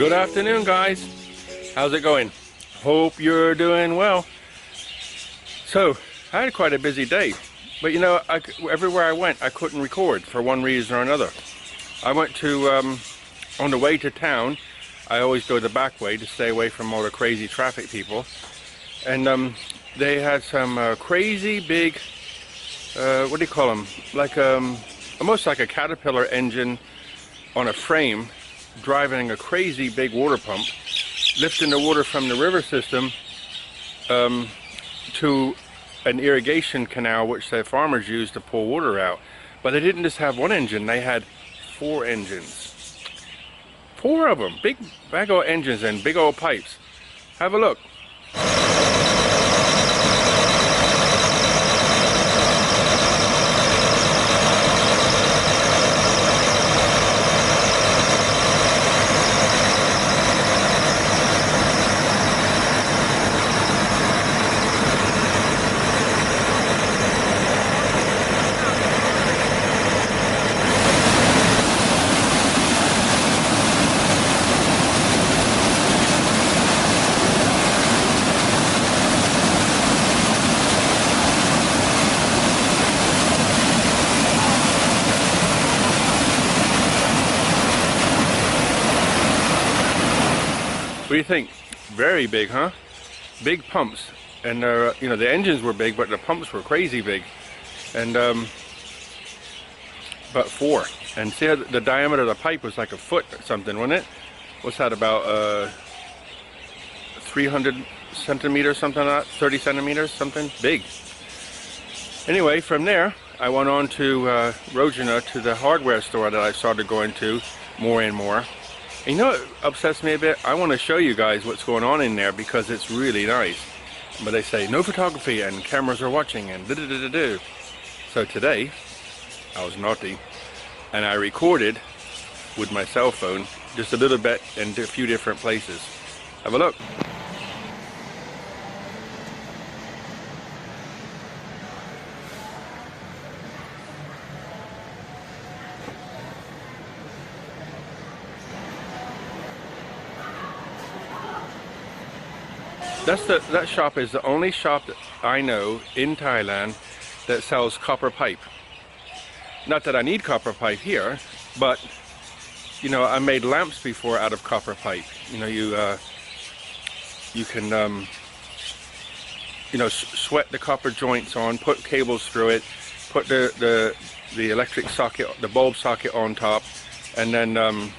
Good afternoon, guys. How's it going? Hope you're doing well. So, I had quite a busy day, but you know, everywhere I went, I couldn't record for one reason or another. I went to, on the way to town, I always go the back way to stay away from all the crazy traffic people, and they had some crazy big, what do you call them? Like, almost like a Caterpillar engine on a frame, driving a crazy big water pump, lifting the water from the river system to an irrigation canal which the farmers use to pull water out. But they didn't just have one engine, they had 4 engines. 4 of them, big old engines and big old pipes. Have a look. What do you think? Very big, huh? Big pumps, and you know, the engines were big, but the pumps were crazy big, and but 4. And see how the diameter of the pipe was like a foot or something, wasn't it? What's that, about 300 centimeters, something like that? 30 centimeters, something big. Anyway, from there, I went on to Rogena, to the hardware store that I started going to more and more. And you know what upsets me a bit? I want to show you guys what's going on in there because it's really nice. But they say no photography and cameras are watching and da-da-da-da-da. So today, I was naughty and I recorded with my cell phone just a little bit in a few different places. Have a look. That shop is the only shop that I know in Thailand that sells copper pipe. Not that I need copper pipe here, but you know, I made lamps before out of copper pipe. You know, you can you know, sweat the copper joints on, put cables through it, put the electric socket, the bulb socket on top, and then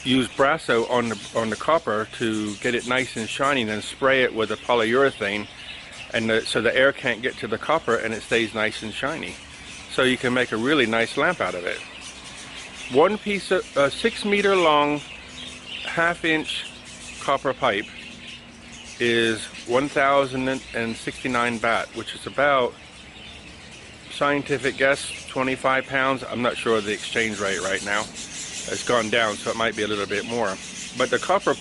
use Brasso on the copper to get it nice and shiny, and then spray it with a polyurethane, and so the air can't get to the copper and it stays nice and shiny. So you can make a really nice lamp out of it. One piece of 6 meter long, 1/2 inch copper pipe is 1,069 baht, which is about, scientific guess, 25 pounds. I'm not sure of the exchange rate right now. It's gone down, so it might be a little bit more. But the copper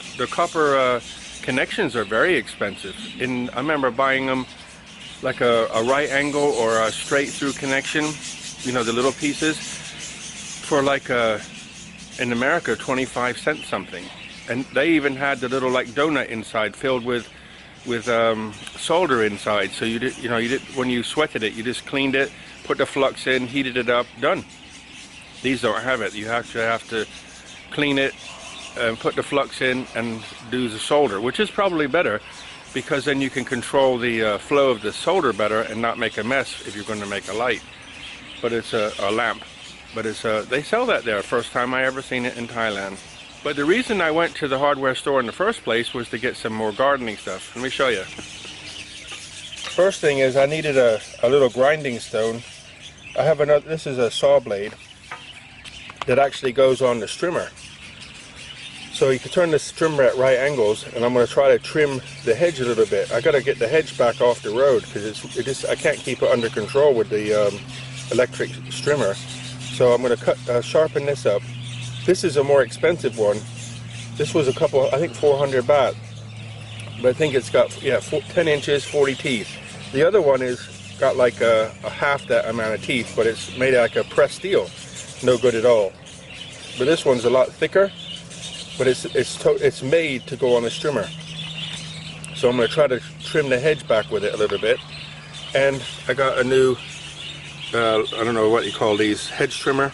connections are very expensive. I remember buying them like a right angle or a straight through connection, you know, the little pieces, for like in America 25 cents something. And they even had the little like donut inside filled with solder inside. So you did when you sweated it, you just cleaned it, put the flux in, heated it up, done. These don't have it. You have to clean it, put the flux in, and do the solder, which is probably better because then you can control the flow of the solder better and not make a mess if you're going to make a light. But it's a lamp. But it's they sell that there. First time I ever seen it in Thailand. But the reason I went to the hardware store in the first place was to get some more gardening stuff. Let me show you. First thing is I needed a little grinding stone. I have another. This is a saw blade that actually goes on the strimmer. So you can turn the strimmer at right angles, and I'm going to try to trim the hedge a little bit. I got to get the hedge back off the road because I can't keep it under control with the electric strimmer. So I'm going to sharpen this up. This is a more expensive one. This was a couple, I think 400 baht, but I think it's got 10 inches, 40 teeth. The other one is got like a half that amount of teeth, but it's made like a pressed steel. No good at all. But this one's a lot thicker, but it's made to go on a trimmer. So I'm going to try to trim the hedge back with it a little bit. And I got a new, I don't know what you call these, hedge trimmer,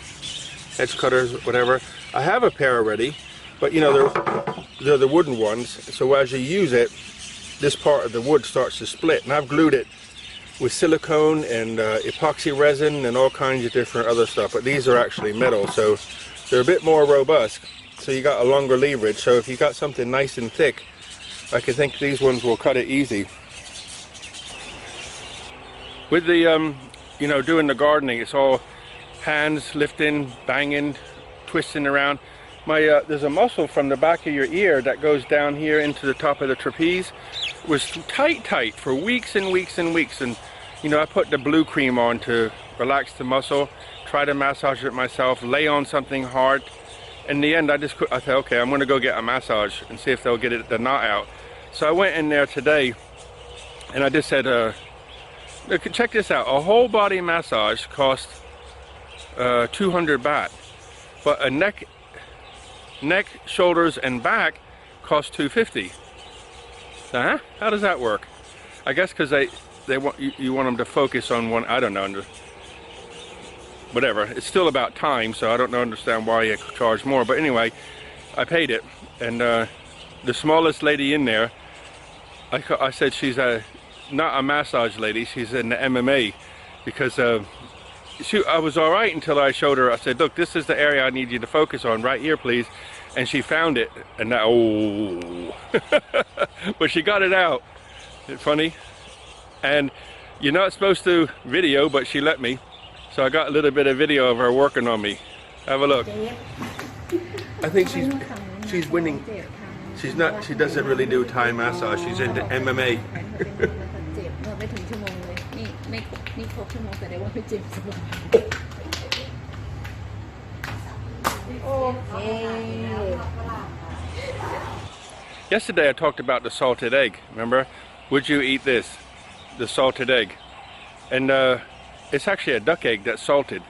hedge cutters, whatever. I have a pair already, but you know, they're the wooden ones. So as you use it, this part of the wood starts to split. And I've glued it with silicone and epoxy resin and all kinds of different other stuff. But these are actually metal, so they're a bit more robust. So you got a longer leverage. So if you got something nice and thick, I can think these ones will cut it easy. With the, you know, doing the gardening, it's all hands lifting, banging, twisting around. There's a muscle from the back of your ear that goes down here into the top of the trapeze. It was tight for weeks and weeks and weeks. And, you know, I put the blue cream on to relax the muscle, try to massage it myself, lay on something hard. In the end, I thought, okay, I'm going to go get a massage and see if they'll get the knot out. So I went in there today and I just said, check this out, a whole body massage costs 200 baht, but a neck, shoulders and back costs 250. Huh? How does that work? I guess because they want you want them to focus on one, I don't know, whatever. It's still about time, so I don't understand why you charge more, but anyway, I paid it. And the smallest lady in there, I said she's not a massage lady, she's in the MMA, because I was all right until I showed her. I said, look, this is the area I need you to focus on, right here please. And she found it, and now, oh, but she got it out. Isn't it funny? And you're not supposed to video, but she let me. So I got a little bit of video of her working on me. Have a look. I think she's winning. She's not. She doesn't really do Thai massage. She's into MMA. Yesterday I talked about the salted egg. Remember? Would you eat this? The salted egg. And it's actually a duck egg that's salted.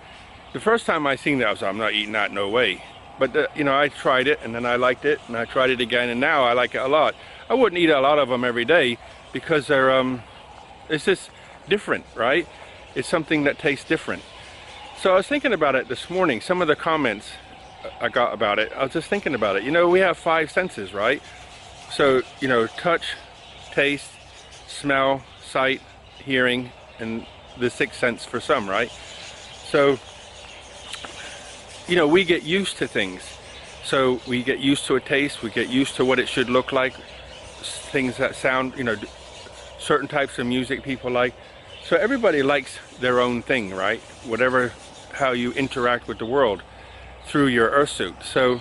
The first time I seen that, I was like, I'm not eating that, no way. But you know, I tried it and then I liked it and I tried it again and now I like it a lot. I wouldn't eat a lot of them every day because they're it's just different, right? It's something that tastes different. So I was thinking about it this morning. Some of the comments I got about it, I was just thinking about it. You know, we have 5 senses, right? So, you know, touch, taste, smell, sight, hearing, and the 6th sense for some, right? So, you know, we get used to things. So we get used to a taste, we get used to what it should look like, things that sound, you know, certain types of music people like. So everybody likes their own thing, right? Whatever, how you interact with the world through your earth suit. So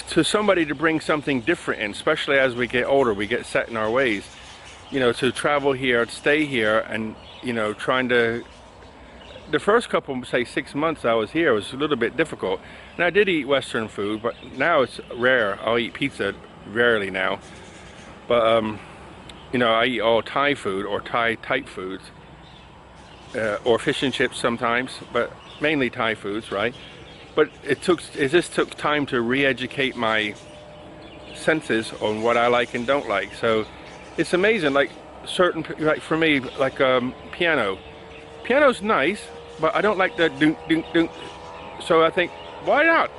to somebody to bring something different in, especially as we get older, we get set in our ways, you know, to travel here, stay here, and, you know, trying to, the first couple, say 6 months I was here, was a little bit difficult. And I did eat Western food, but now it's rare. I'll eat pizza rarely now. But, you know, I eat all Thai food or Thai type foods, or fish and chips sometimes, but mainly Thai foods, right? But it just took time to re-educate my senses on what I like and don't like. So it's amazing, like certain, like for me, like piano. Piano's nice, but I don't like the dunk, dunk, dunk. So I think, why not?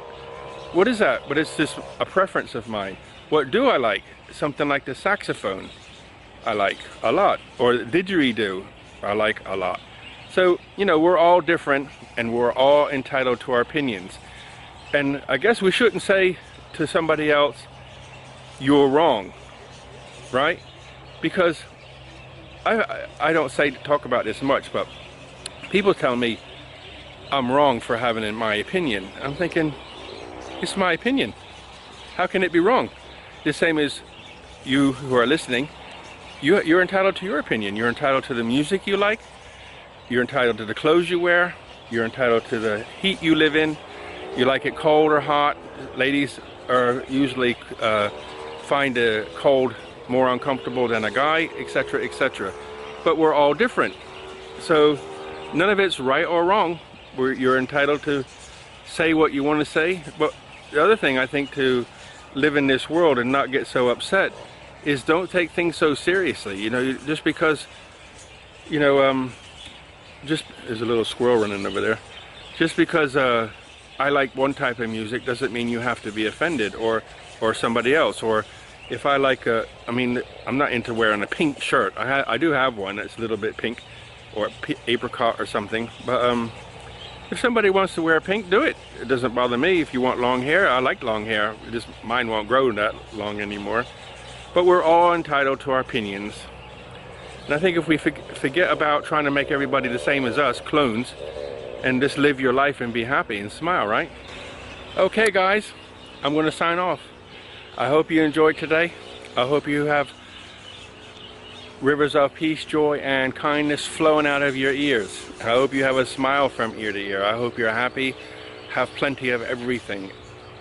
What is that? But it's just a preference of mine. What do I like? Something like the saxophone, I like a lot. Or the didgeridoo, I like a lot. So, you know, we're all different and we're all entitled to our opinions. And I guess we shouldn't say to somebody else, you're wrong, right? Because I don't talk about this much, but people tell me I'm wrong for having my opinion. I'm thinking, it's my opinion. How can it be wrong? The same as you who are listening, you're entitled to your opinion. You're entitled to the music you like. You're entitled to the clothes you wear. You're entitled to the heat you live in. You like it cold or hot. Ladies are usually find the cold more uncomfortable than a guy, etc., etc. But we're all different. So none of it's right or wrong. You're entitled to say what you want to say, but the other thing I think to live in this world and not get so upset is don't take things so seriously. You know, just because, you know, just there's a little squirrel running over there. Just because I like one type of music doesn't mean you have to be offended, or somebody else. Or if I like I mean, I'm not into wearing a pink shirt. I do have one that's a little bit pink, or apricot or something. But if somebody wants to wear pink, do it. It doesn't bother me. If you want long hair, I like long hair. Just mine won't grow that long anymore. But we're all entitled to our opinions. And I think if we forget about trying to make everybody the same as us, clones, and just live your life and be happy and smile, right? Okay guys, I'm going to sign off. I hope you enjoyed today. I hope you have rivers of peace, joy, and kindness flowing out of your ears. I hope you have a smile from ear to ear. I hope you're happy, have plenty of everything.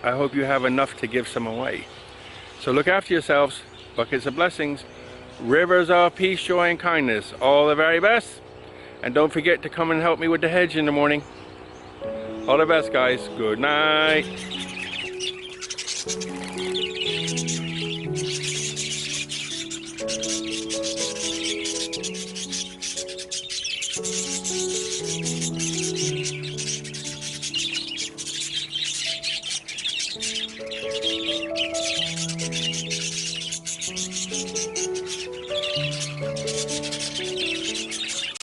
I hope you have enough to give some away. So look after yourselves, buckets of blessings, rivers of peace, joy, and kindness. All the very best. And don't forget to come and help me with the hedge in the morning. All the best, guys. Good night.